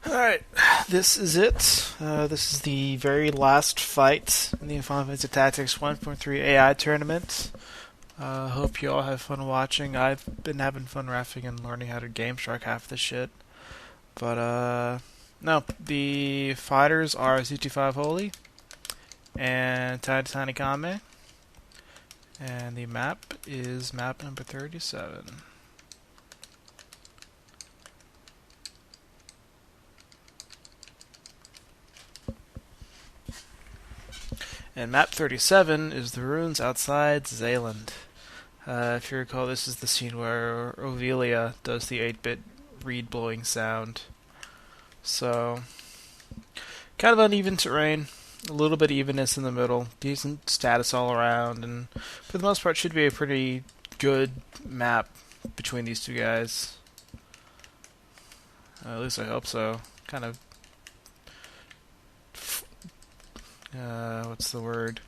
Alright, this is it. This is the very last fight in the Final Fantasy Tactics 1.3 AI Tournament. Hope you all have fun watching. I've been having fun raffing and learning how to game shark half the shit. But, no, the fighters are CT5Holy and Tiny Kame. And the map is map number 37. And map 37 is the ruins outside Zaland. If you recall, this is the scene where Ovelia does the 8-bit reed blowing sound. So, kind of uneven terrain, a little bit of evenness in the middle, decent status all around, and for the most part should be a pretty good map between these two guys. At least I hope so. Kind of what's the word?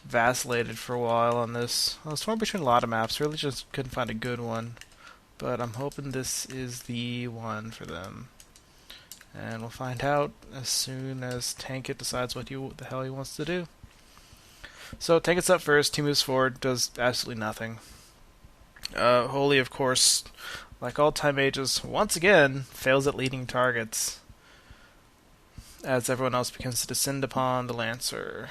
Vacillated for a while on this. I was torn between a lot of maps, really just couldn't find a good one. But I'm hoping this is the one for them. And we'll find out as soon as Tankit decides what the hell he wants to do. So Tankit's up first, he moves forward, does absolutely nothing. Holy, of course, like all time mages, once again, fails at leading targets. As everyone else begins to descend upon the Lancer.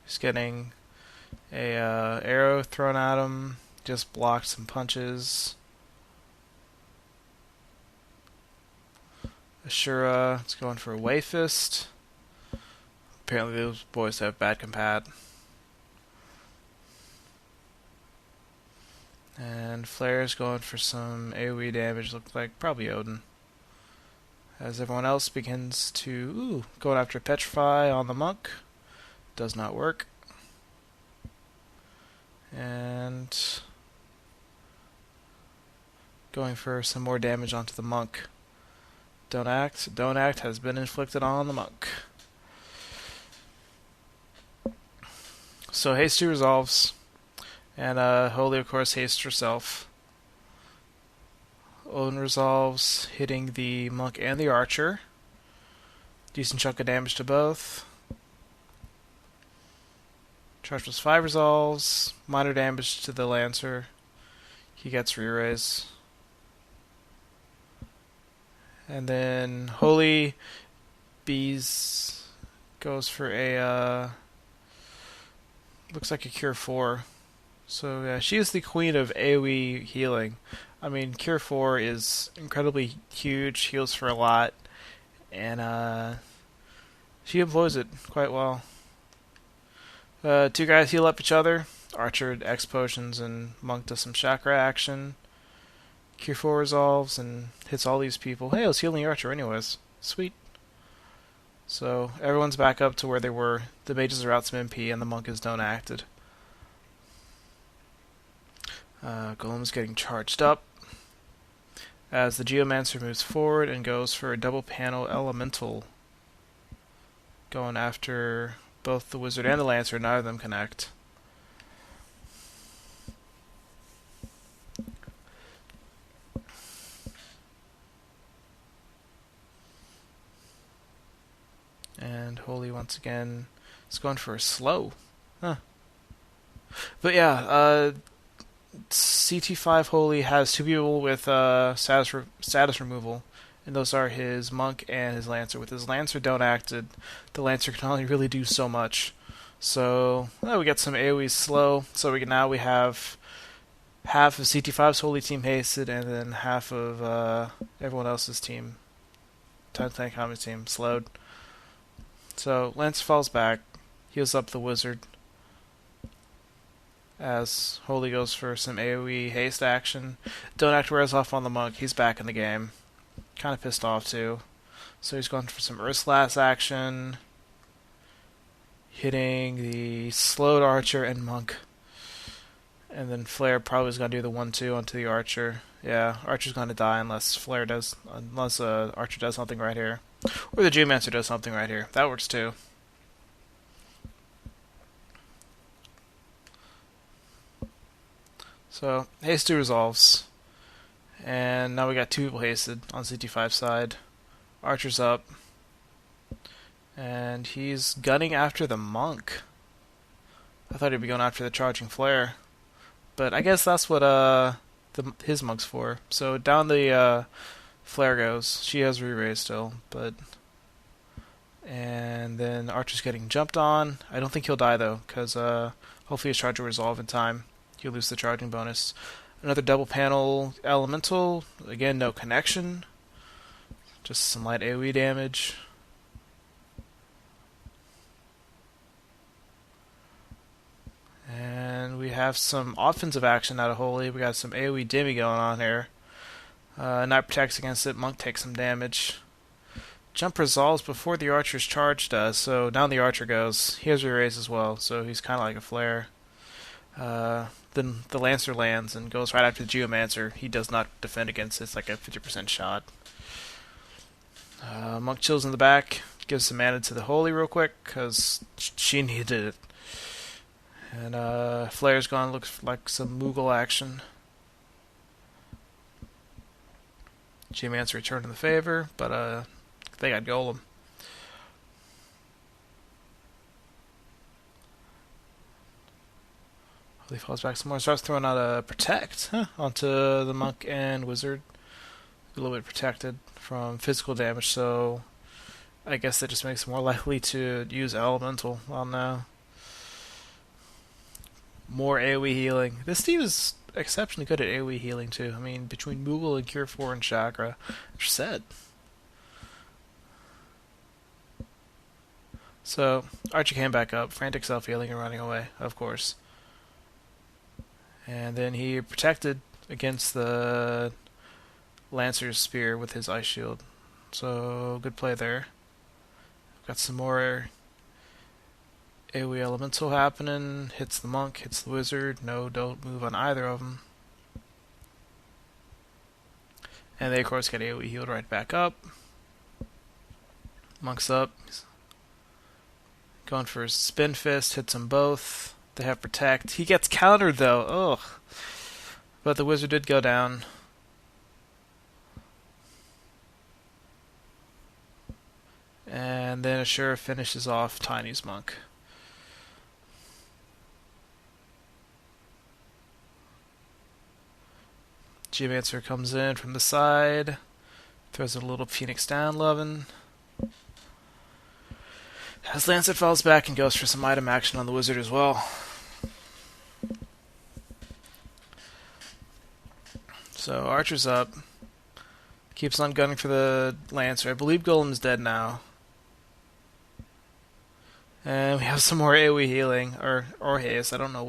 He's getting a arrow thrown at him, just blocked some punches. Ashura is going for a Way Fist. Apparently those boys have bad compat. And Flare's going for some AoE damage, looks like probably Odin. As everyone else begins to going after Petrify on the monk. Does not work. And going for some more damage onto the monk. Don't act. Don't act has been inflicted on the monk. So Hasty resolves. And Holy, of course, hastes herself. Odin resolves, hitting the monk and the archer. Decent chunk of damage to both. Charge plus 5 resolves. Minor damage to the Lancer. He gets re-raise. And then Holy Bees goes for a looks like a Cure 4. So yeah, she is the queen of AoE healing. I mean, Cure 4 is incredibly huge, heals for a lot, and she employs it quite well. Two guys heal up each other. Archer X potions and Monk does some chakra action. Cure 4 resolves and hits all these people. Hey, I was healing the Archer anyways. Sweet. So everyone's back up to where they were. The mages are out some MP and the monk is don't acted. Golem's getting charged up as the Geomancer moves forward and goes for a double panel elemental. Going after both the Wizard and the Lancer, neither of them connect. And Holy once again is going for a slow. Huh. But yeah, CT5Holy has two people with status removal, and those are his Monk and his Lancer. With his Lancer don't acted, the Lancer can only really do so much. So we get some AoE slow. So now we have half of CT5's Holy team hasted, and then half of everyone else's team, Tiny Kame's team, slowed. So Lancer falls back, heals up the Wizard. As Holy goes for some AoE haste action. Don't act wears off on the monk. He's back in the game. Kind of pissed off too. So he's going for some Urslash action. Hitting the slowed archer and monk. And then Flare probably is going to do the 1-2 onto the archer. Yeah, Archer's going to die unless Archer does something right here. Or the Geomancer does something right here. That works too. So, Haste 2 resolves. And now we got two people hasted on CT5 side. Archer's up. And he's gunning after the monk. I thought he'd be going after the charging flare. But I guess that's what his monk's for. So down the flare goes. She has re-raise still, but... And then Archer's getting jumped on. I don't think he'll die though, because hopefully his charge will resolve in time. He'll lose the charging bonus. Another double panel elemental. Again, no connection. Just some light AoE damage. And we have some offensive action out of Holy. We got some AoE Dimmy going on here. Knight protects against it. Monk takes some damage. Jump resolves before the Archer's charge does, so down the Archer goes. He has re-raise as well, so he's kind of like a flare. Then the Lancer lands and goes right after the Geomancer. He does not defend against it. It's like a 50% shot. Monk chills in the back. Gives some mana to the Holy real quick, because she needed it. And Flare's gone. Looks like some Moogle action. Geomancer returned in the favor, but they got Golem. He falls back some more. Starts throwing out a Protect onto the Monk and Wizard. A little bit protected from physical damage, so I guess that just makes it more likely to use Elemental. Well, no. More AoE healing. This team is exceptionally good at AoE healing, too. I mean, between Moogle and Cure 4 and Chakra, they're set. So, Archer came back up, frantic self-healing and running away, of course. And then he protected against the Lancer's spear with his ice shield. So, good play there. Got some more AoE elemental happening. Hits the monk, hits the wizard. No, don't move on either of them. And they, of course, get AoE healed right back up. Monk's up. Going for his spin fist, hits them both. They have protect. He gets countered though. Ugh. But the wizard did go down. And then Ashura finishes off Tiny's monk. Geomancer comes in from the side. Throws a little Phoenix down lovin'. As Lancer falls back and goes for some item action on the wizard as well. So Archer's up. Keeps on gunning for the Lancer. I believe Golem's dead now. And we have some more AoE healing. Or haste. I don't know